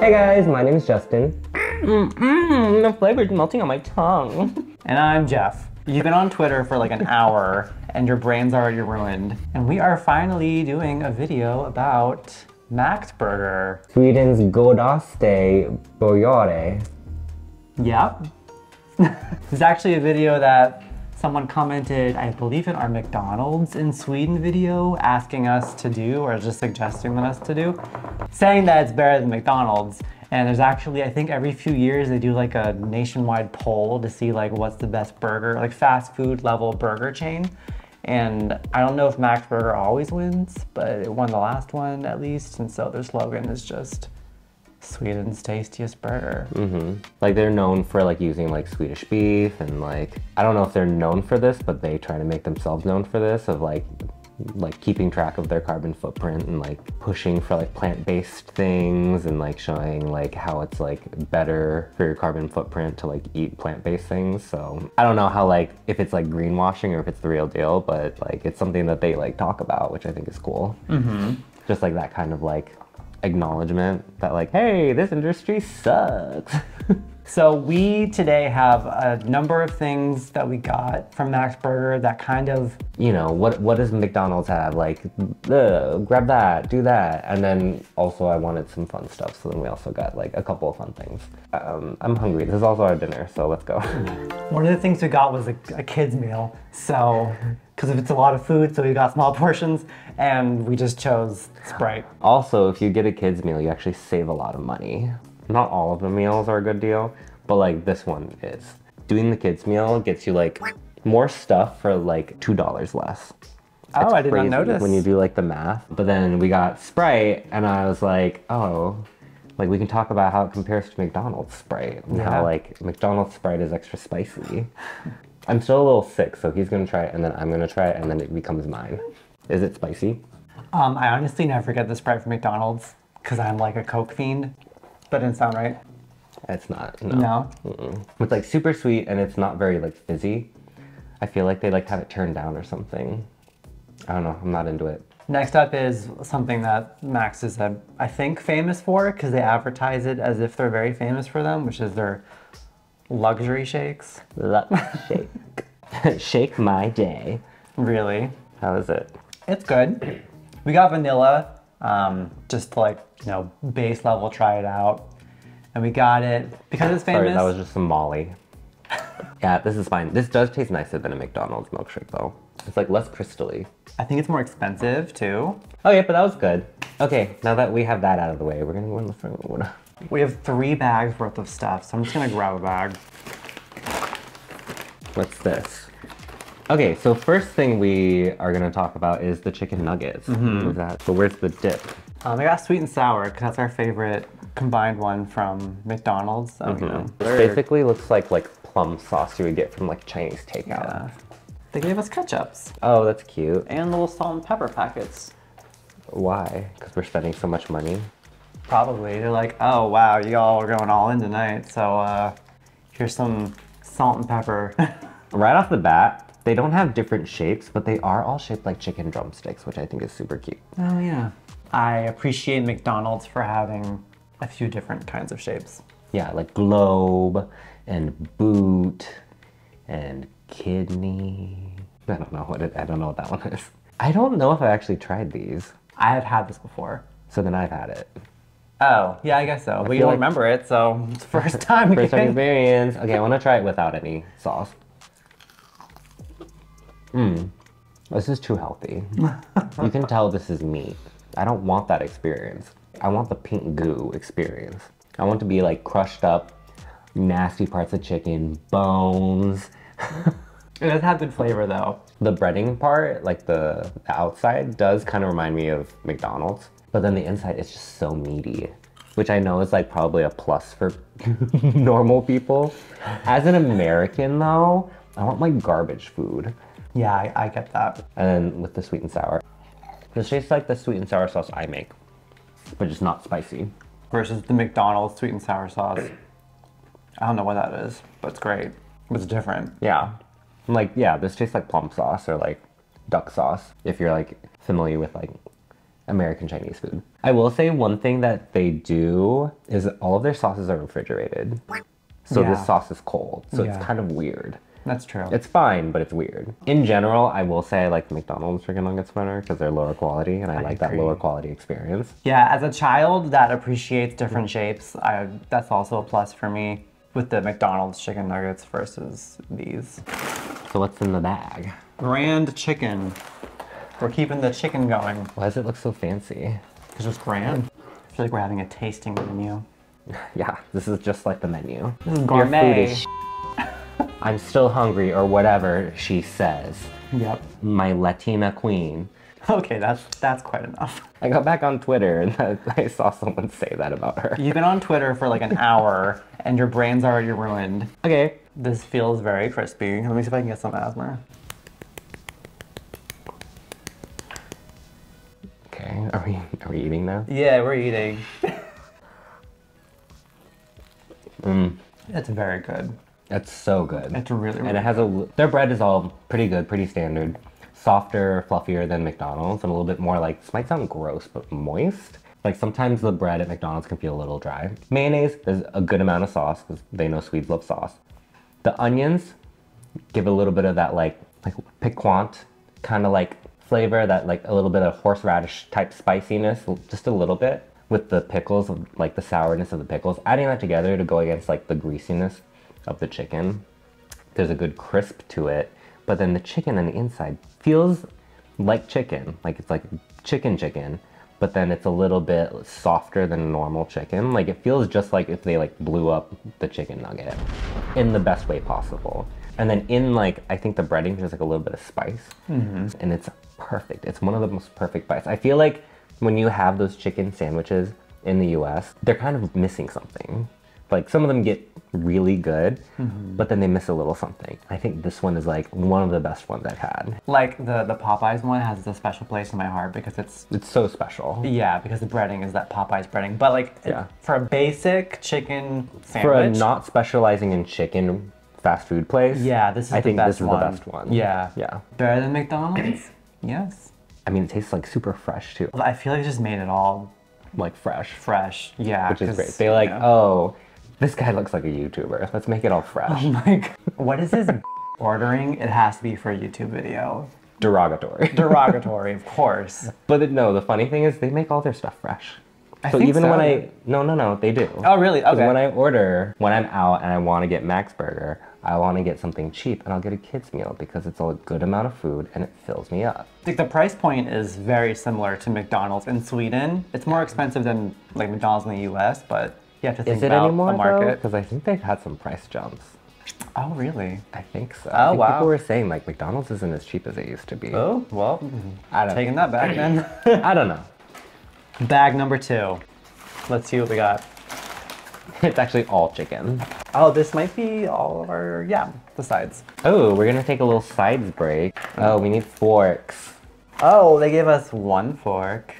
Hey guys, my name is Justin. The flavor's melting on my tongue. And I'm Jeff. You've been on Twitter for like an hour and your brain's already ruined. And we are finally doing a video about Max Burger. Sweden's godaste burgare. Yep. This is actually a video that someone commented, I believe in our McDonald's in Sweden video, asking us to do, or just suggesting us to do, saying that it's better than McDonald's. And there's actually, I think every few years they do like a nationwide poll to see like what's the best burger, like fast food level burger chain. And I don't know if Max Burger always wins, but it won the last one at least. And so their slogan is just Sweden's tastiest burger. Like they're known for like using like Swedish beef and like, I don't know if they're known for this, but they try to make themselves known for this of like keeping track of their carbon footprint and like pushing for like plant-based things and like showing like how it's like better for your carbon footprint to like eat plant-based things. So I don't know how like if it's like greenwashing or if it's the real deal, but like it's something that they like talk about, which I think is cool. Just like that kind of like acknowledgement that like, hey, this industry sucks. So we today have a number of things that we got from Max Burger that kind of, you know, what does McDonald's have? Like, grab that, do that. And then also I wanted some fun stuff. So then we also got like a couple of fun things. I'm hungry. This is also our dinner, so let's go. one of the things we got was a kid's meal. So, because it's a lot of food, so we got small portions and we just chose Sprite. Also, if you get a kid's meal, you actually save a lot of money. Not all of the meals are a good deal, but like this one is. Doing the kids meal gets you like more stuff for like $2 less. Oh, It's I did not crazy notice. when you do like the math. But then we got Sprite and I was like, oh, like we can talk about how it compares to McDonald's Sprite and how like McDonald's Sprite is extra spicy. I'm still a little sick, so he's gonna try it and then I'm gonna try it and then it becomes mine. Is it spicy? I honestly never get the Sprite from McDonald's because I'm like a Coke fiend. That didn't sound right. It's not, no. It's like super sweet and it's not very like fizzy. I feel like they like have it turned down or something. I don't know, I'm not into it. Next up is something that Max is, I think, famous for because they advertise it as if they're very famous for them, which is their luxury shakes. Lyxshake. Shake my day. Really? How is it? It's good. We got vanilla, just to like, you know, base level, try it out. And we got it because it's famous. Sorry, that was just some Molly. Yeah, this is fine. This does taste nicer than a McDonald's milkshake though. It's like less crystally. I think it's more expensive too. Okay, but that was good. Okay, now that we have that out of the way, we're gonna go in the front. We have 3 bags worth of stuff, so I'm just gonna grab a bag. What's this? Okay, so first thing we are gonna talk about is the chicken nuggets. What is that? So where's the dip? I got sweet and sour because that's our favorite combined one from McDonald's. So, you know, Basically looks like plum sauce you would get from like Chinese takeout. yeah. They gave us ketchups Oh, that's cute. and little salt and pepper packets. Why? Because we're spending so much money. Probably. They're like, oh wow, you all are going all in tonight. So here's some salt and pepper. Right off the bat, they don't have different shapes, but they are all shaped like chicken drumsticks, which I think is super cute. Oh yeah. I appreciate McDonald's for having a few different kinds of shapes. Yeah, like globe and boot and kidney. I don't know what that one is. I don't know if I actually tried these. I have had this before. So then I've had it. Oh, yeah, I guess so. But you feel don't like- remember it, so it's the first time First time again. experience. Okay, I want to try it without any sauce. This is too healthy. You can tell this is meat. I don't want that experience. I want the pink goo experience. I want to be like crushed up, nasty parts of chicken, bones. It does have good flavor though. The breading part, like the outside, does kind of remind me of McDonald's. But then the inside is just so meaty, which I know is like probably a plus for normal people. As an American though, I want like garbage food. Yeah, I get that. And then with the sweet and sour. This tastes like the sweet and sour sauce I make, but just not spicy. Versus the McDonald's sweet and sour sauce. I don't know what that is, but it's great. It's different. Yeah. Like, yeah, this tastes like plum sauce or like duck sauce. If you're like familiar with like American Chinese food. I will say one thing that they do is all of their sauces are refrigerated. So this sauce is cold, so it's kind of weird. That's true. It's fine, but it's weird. In general, I will say I like the McDonald's chicken nuggets better because they're lower quality, and I like that lower quality experience. Yeah, as a child that appreciates different shapes, that's also a plus for me with the McDonald's chicken nuggets versus these. So what's in the bag? Grand chicken. We're keeping the chicken going. Why does it look so fancy? Because it's grand. I feel like we're having a tasting menu. Yeah, this is just like the menu. This is gourmet. Your food is I'm still hungry, or whatever she says. Yep. My Latina queen. Okay, that's quite enough. I got back on Twitter and I saw someone say that about her. You've been on Twitter for like an hour and your brain's already ruined. Okay. This feels very crispy. Let me see if I can get some asthma. Okay, are we eating now? Yeah, we're eating. It's very good. It's so good. It's really, and it has their bread is all pretty good, pretty standard. Softer, fluffier than McDonald's, and a little bit more like, this might sound gross, but moist. Like sometimes the bread at McDonald's can feel a little dry. Mayonnaise, there's a good amount of sauce because they know Swedes love sauce. The onions give a little bit of that like piquant kind of like flavor, that like a little bit of horseradish type spiciness, just a little bit, with the pickles, like the sourness of the pickles. Adding that together to go against like the greasiness of the chicken. There's a good crisp to it, but then the chicken on the inside feels like chicken, like it's like chicken, but then it's a little bit softer than normal chicken. Like it feels just like if they like blew up the chicken nugget in the best way possible. And then in like, I think the breading, there's like a little bit of spice, and it's perfect. It's one of the most perfect bites. I feel like when you have those chicken sandwiches in the US, they're kind of missing something. Like some of them get really good, but then they miss a little something. I think this one is like one of the best ones I've had. Like the Popeyes one has a special place in my heart because it's so special. Yeah, because the breading is that Popeyes breading. But like for a basic chicken sandwich. For a not specializing in chicken fast food place. Yeah, this is I the think best this is one. the best one. Yeah. Yeah. Better than McDonald's? Yes. I mean, it tastes like super fresh too. I feel like it just made it all like fresh. Fresh, yeah. Which is great. They like, oh, this guy looks like a YouTuber. Let's make it all fresh. Oh my God. What is this ordering? It has to be for a YouTube video. Derogatory. Derogatory, of course. But no, the funny thing is they make all their stuff fresh. So even when no, they do. Oh, really? Okay. When I order, when I'm out and I want to get Max Burger, I want to get something cheap and I'll get a kid's meal because it's a good amount of food and it fills me up. I think the price point is very similar to McDonald's in Sweden. It's more expensive than like McDonald's in the US, but you have to think about the market. Because I think they've had some price jumps. Oh, really? I think so. Oh, wow. People were saying like McDonald's isn't as cheap as it used to be. Oh, well, I don't taking that back then. I don't know. Bag number 2. Let's see what we got. It's actually all chicken. Oh, this might be all of our, the sides. Oh, we're gonna take a little sides break. Oh, we need forks. Oh, they gave us 1 fork.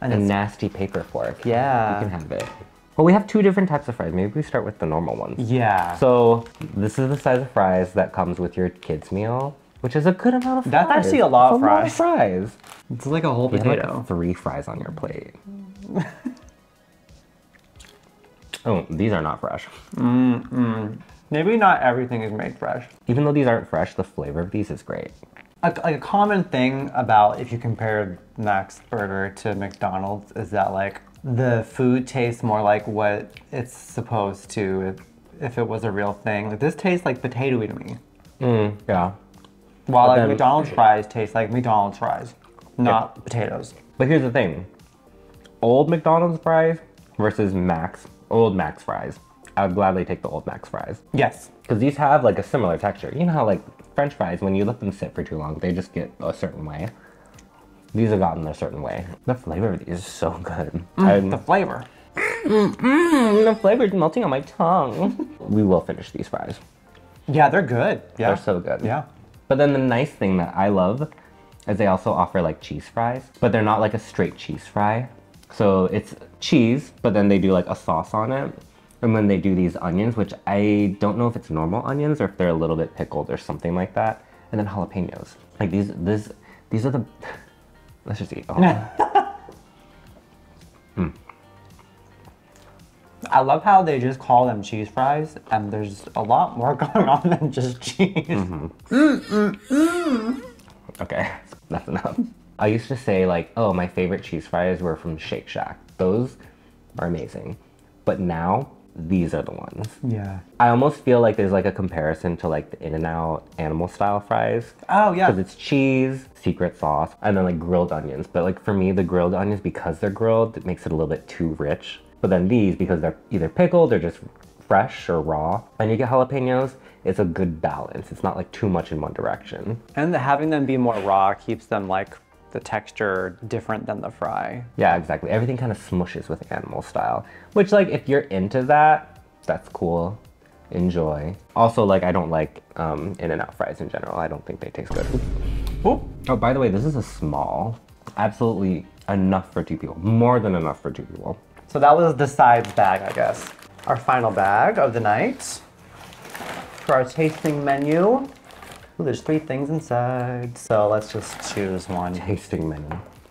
And a nasty paper fork. Yeah. You can have it. Well, we have 2 different types of fries. Maybe we start with the normal ones. Yeah. So this is the size of fries that comes with your kid's meal, which is a good amount of fries. That's actually a lot of fries. A lot of fries. It's like a whole You potato. have like 3 fries on your plate. Oh, these are not fresh. Maybe not everything is made fresh. Even though these aren't fresh, the flavor of these is great. A common thing about if you compare Max Burger to McDonald's is that like the food tastes more like what it's supposed to if it was a real thing. Like this tastes like potato-y to me. Yeah. While like McDonald's fries taste like McDonald's fries, not potatoes. But here's the thing. Old McDonald's fries versus old Max fries. I would gladly take the old Max fries. Yes. Because these have like a similar texture. You know how like French fries, when you let them sit for too long, they just get a certain way. These have gotten a certain way. The flavor of these is so good. The flavor. The flavor is melting on my tongue. We will finish these fries. Yeah, they're good. Yeah. They're so good. Yeah. But then the nice thing that I love is they also offer like cheese fries, but they're not like a straight cheese fry. So it's cheese, but then they do like a sauce on it. And when they do these onions, which I don't know if it's normal onions or if they're a little bit pickled or something like that. And then jalapenos. Like these are the Let's just eat. Oh. I love how they just call them cheese fries, and there's a lot more going on than just cheese. Okay, that's enough. I used to say like, oh, my favorite cheese fries were from Shake Shack. Those are amazing. But now, these are the ones. Yeah. I almost feel like there's like a comparison to like the In-N-Out animal style fries. Oh, yeah. Because it's cheese, secret sauce, and then like grilled onions. But like for me, the grilled onions, because they're grilled, it makes it a little bit too rich. But then these, because they're either pickled or just fresh or raw, and you get jalapenos, it's a good balance. It's not like too much in one direction. And having them be more raw keeps them like the texture different than the fry. Yeah, exactly. Everything kind of smushes with animal style, which like if you're into that, that's cool. Enjoy. Also, like I don't like In-N-Out fries in general. I don't think they taste good. Oop. Oh, by the way, this is a small. Absolutely enough for 2 people. More than enough for 2 people. So that was the sides bag, I guess. Our final bag of the night for our tasting menu. Ooh, there's 3 things inside. So let's just choose one. Tasting menu.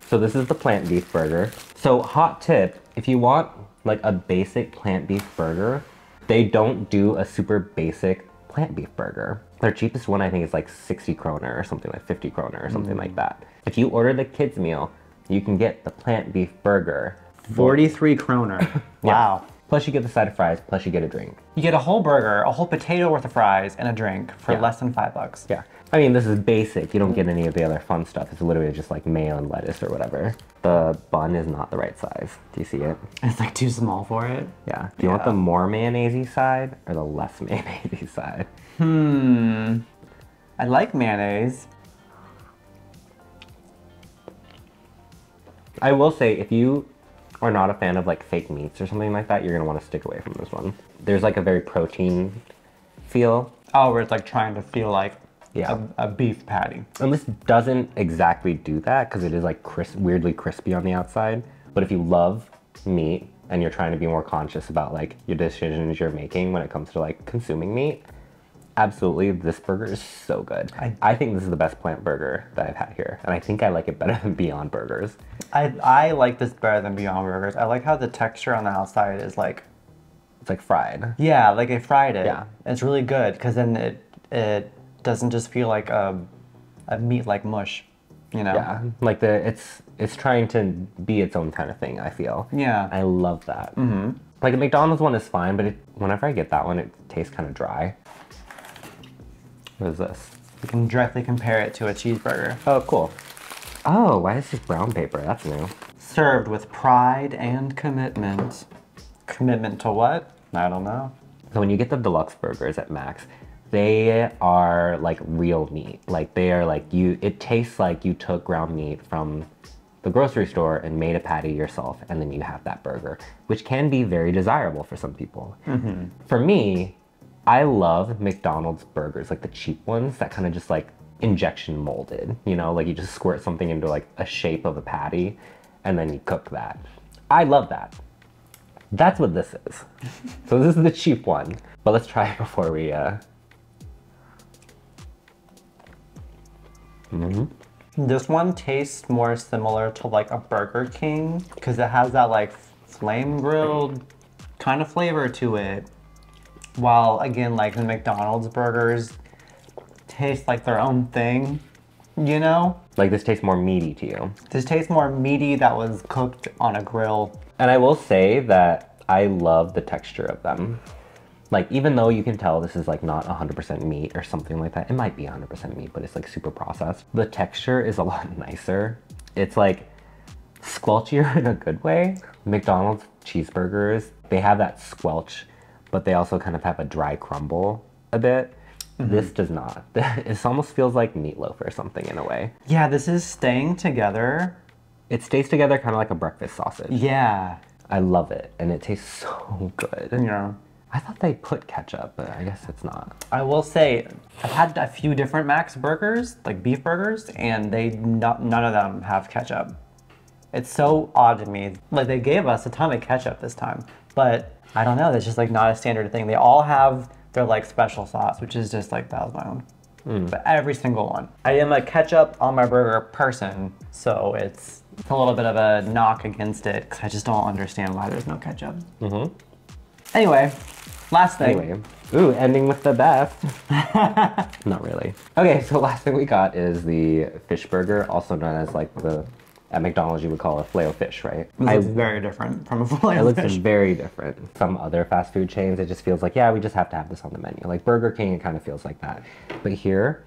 So this is the plant beef burger. So hot tip, if you want like a basic plant beef burger, they don't do a super basic plant beef burger. Their cheapest one I think is like 60 kroner or something, like 50 kroner or something like that. If you order the kids meal, you can get the plant beef burger. 43 kroner. Wow. Yeah. Plus you get the side of fries, plus you get a drink. You get a whole burger, a whole potato worth of fries, and a drink for less than $5. Yeah. I mean, this is basic. You don't get any of the other fun stuff. It's literally just like mayo and lettuce or whatever. The bun is not the right size. Do you see it? It's like too small for it. Yeah. Do you want the more mayonnaise side or the less mayonnaise side? I like mayonnaise. I will say, if you are not a fan of like fake meats or something like that, you're gonna want to stick away from this one. There's like a very protein feel. Oh, where it's like trying to feel like Yeah. a beef patty. And this doesn't exactly do that because it is like weirdly crispy on the outside. But if you love meat and you're trying to be more conscious about like your decisions you're making when it comes to like consuming meat, absolutely, this burger is so good. I think this is the best plant burger that I've had here. And I think I like it better than Beyond Burgers. I like this better than Beyond Burgers. I like how the texture on the outside is like... It's like fried. Yeah, like they fried it. Yeah. It's really good because then it doesn't just feel like a meat like mush, you know? Yeah, like it's trying to be its own kind of thing, I feel. Yeah. I love that. Like the McDonald's one is fine, but whenever I get that one, it tastes kind of dry. What is this? You can directly compare it to a cheeseburger. Oh, cool. Oh, why is this brown paper? That's new. Served with pride and commitment. Commitment to what? I don't know. So when you get the deluxe burgers at Mac's, they are like real meat. Like they are like it tastes like you took ground meat from the grocery store and made a patty yourself, and then you have that burger, which can be very desirable for some people. For me, I love McDonald's burgers, like the cheap ones that kind of just like injection molded, you know, like you just squirt something into like a shape of a patty and then you cook that. I love that. That's what this is. So this is the cheap one, but let's try it before we This one tastes more similar to like a Burger King because it has that like flame grilled kind of flavor to it. While again, like the McDonald's burgers taste like their own thing, you know? Like this tastes more meaty to you. This tastes more meaty that was cooked on a grill. And I will say that I love the texture of them. Like even though you can tell this is like not 100% meat or something like that, it might be 100% meat, but it's like super processed. The texture is a lot nicer. It's like squelchier in a good way. McDonald's cheeseburgers, they have that squelch, but they also kind of have a dry crumble a bit. This does not. It almost feels like meatloaf or something in a way. Yeah, this is staying together. It stays together kind of like a breakfast sausage. Yeah. I love it, and it tastes so good. Yeah. I thought they put ketchup, but I guess it's not. I will say, I've had a few different Mac's burgers, like beef burgers, and none of them have ketchup. It's so odd to me. Like they gave us a ton of ketchup this time, but I don't know, it's just like not a standard thing. They all have their like special sauce, which is just like, that was my own. But every single one. I am a ketchup on my burger person, so it's a little bit of a knock against it because I just don't understand why there's no ketchup. Anyway, last thing. Anyway, ooh, ending with the best. Not really. Okay, so last thing we got is the fish burger, also known as like at McDonald's you would call a filet-o-fish, right? It looks very different from a filet-o-fish. It looks very different. Some other fast food chains, it just feels like, yeah, we just have to have this on the menu. Like Burger King, it kind of feels like that. But here,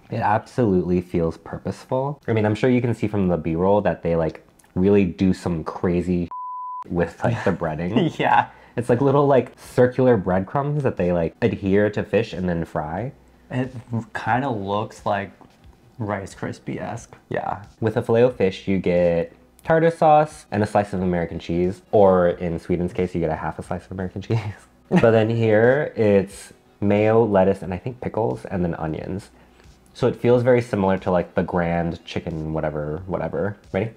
it absolutely feels purposeful. I mean, I'm sure you can see from the B-roll that they like really do some crazy with like the breading. Yeah. It's like little like circular breadcrumbs that they like adhere to fish and then fry. It kind of looks like Rice Krispie-esque. Yeah. With a filet-o-fish, you get tartar sauce and a slice of American cheese. Or in Sweden's case, you get a half a slice of American cheese. But then here, it's mayo, lettuce, and I think pickles, and then onions. So it feels very similar to like the grand chicken whatever. Ready?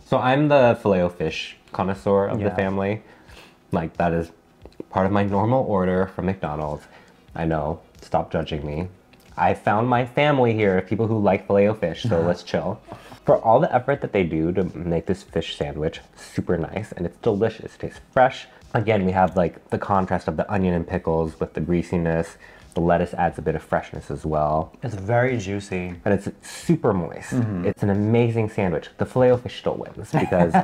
So I'm the filet-o-fish connoisseur of the family. Like that is part of my normal order from McDonald's. I know. Stop judging me. I found my family here, people who like filet-o-fish, so let's chill. For all the effort that they do to make this fish sandwich super nice, and it's delicious, it tastes fresh. Again, we have like the contrast of the onion and pickles with the greasiness. The lettuce adds a bit of freshness as well. It's very juicy. And it's super moist. It's an amazing sandwich. The filet-o-fish still wins because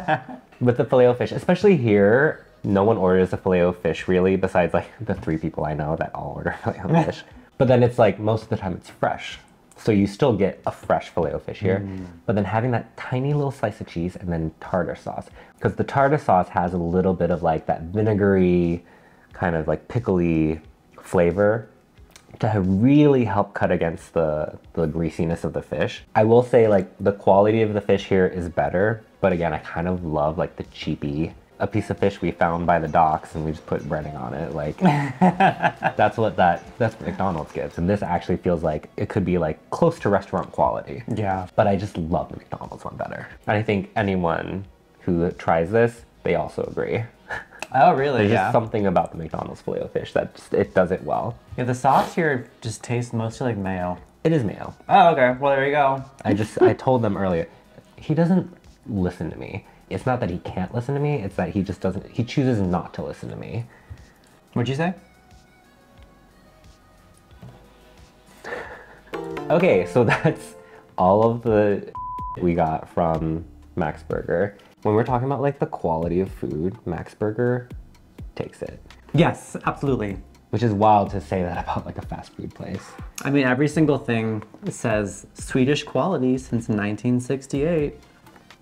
with the filet-o-fish, especially here, no one orders a filet-o-fish really, besides like the 3 people I know that all order filet-o-fish. But then it's like most of the time it's fresh. So you still get a fresh filet-o-fish here. But then having that tiny little slice of cheese and then tartar sauce. Because the tartar sauce has a little bit of like that vinegary, kind of like pickly flavor to really help cut against the greasiness of the fish. I will say like the quality of the fish here is better. But again, I kind of love like the cheapy. A piece of fish we found by the docks and we just put breading on it. Like that's what McDonald's gives. And this actually feels like it could be like close to restaurant quality. Yeah. But I just love the McDonald's one better. And I think anyone who tries this, they also agree. Oh, really? There's just something about the McDonald's filet-o-fish that it does it well. Yeah, the sauce here just tastes mostly like mayo. It is mayo. Oh, okay. Well, there you go. I told them earlier, he doesn't listen to me. It's not that he can't listen to me, it's that he just doesn't, he chooses not to listen to me. What'd you say? Okay, so that's all of the we got from Max Burger. When we're talking about like the quality of food, Max Burger takes it. Yes, absolutely. Which is wild to say that about like a fast food place. I mean, every single thing says Swedish quality since 1968.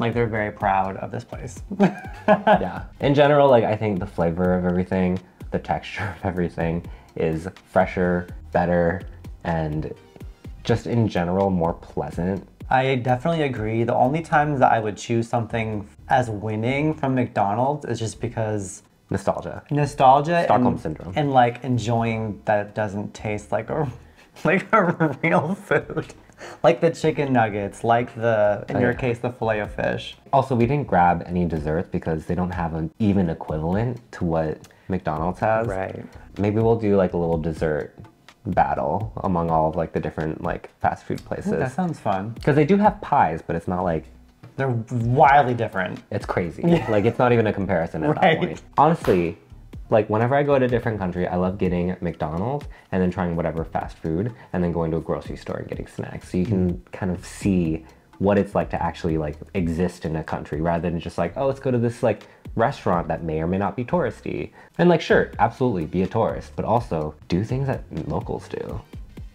Like they're very proud of this place. Yeah. In general, like I think the flavor of everything, the texture of everything is fresher, better, and just in general more pleasant. I definitely agree. The only times that I would choose something as winning from McDonald's is just because Nostalgia. Stockholm syndrome. And like enjoying that it doesn't taste like a real food. Like the chicken nuggets, like in your case, the filet-o-fish. Also, we didn't grab any desserts because they don't have an even equivalent to what McDonald's has. Right. Maybe we'll do like a little dessert battle among all of like the different like fast food places. Ooh, that sounds fun. Because they do have pies, but it's not like... They're wildly different. It's crazy. Yeah. Like it's not even a comparison at that point. Honestly, like whenever I go to a different country, I love getting McDonald's and then trying whatever fast food and then going to a grocery store and getting snacks. So you can kind of see what it's like to actually like exist in a country rather than just like, oh, let's go to this like restaurant that may or may not be touristy. And like, sure, absolutely be a tourist, but also do things that locals do.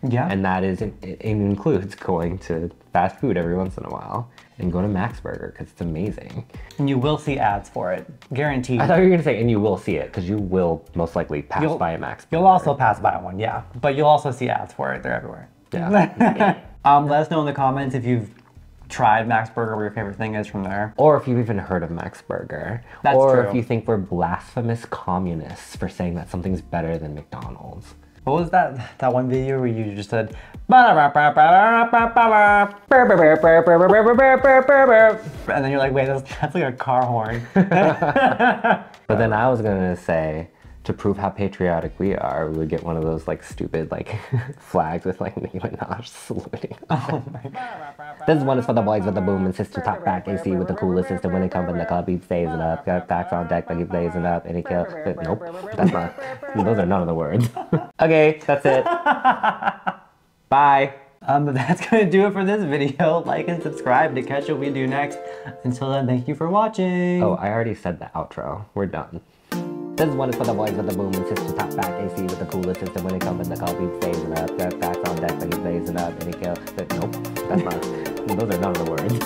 Yeah. And that is, it includes going to fast food every once in a while and go to Max Burger because it's amazing. And you will see ads for it, guaranteed. I thought you were gonna say, and you will see it because you will most likely pass by a Max Burger. You'll also pass by one, yeah. But you'll also see ads for it, they're everywhere. Yeah. Let us know in the comments if you've tried Max Burger, what your favorite thing is from there. Or if you've even heard of Max Burger. That's or true. If you think we're blasphemous communists for saying that something's better than McDonald's. What was that one video where you just said, and then you're like, wait, that's like a car horn. But then I was gonna say, to prove how patriotic we are, we would get one of those like stupid like flags with like Nicki Minaj saluting. Oh my god. This one is for the boys with the boom and sister top back AC with the coolest system. When they come in the club, he stays it up. Got packs on deck like he blazing up and he kill. But nope, that's not. Those are none of the words. Okay, that's it. Bye. That's gonna do it for this video. Like and subscribe to catch what we do next. Until then, thank you for watching. Oh, I already said the outro. We're done. This one is for the boys with the boom and sister top back AC with the coolest system. When they come in the club, he stays it up. Got packs on deck like he blazing up and he kill. But nope, that's not. Those are none of the words.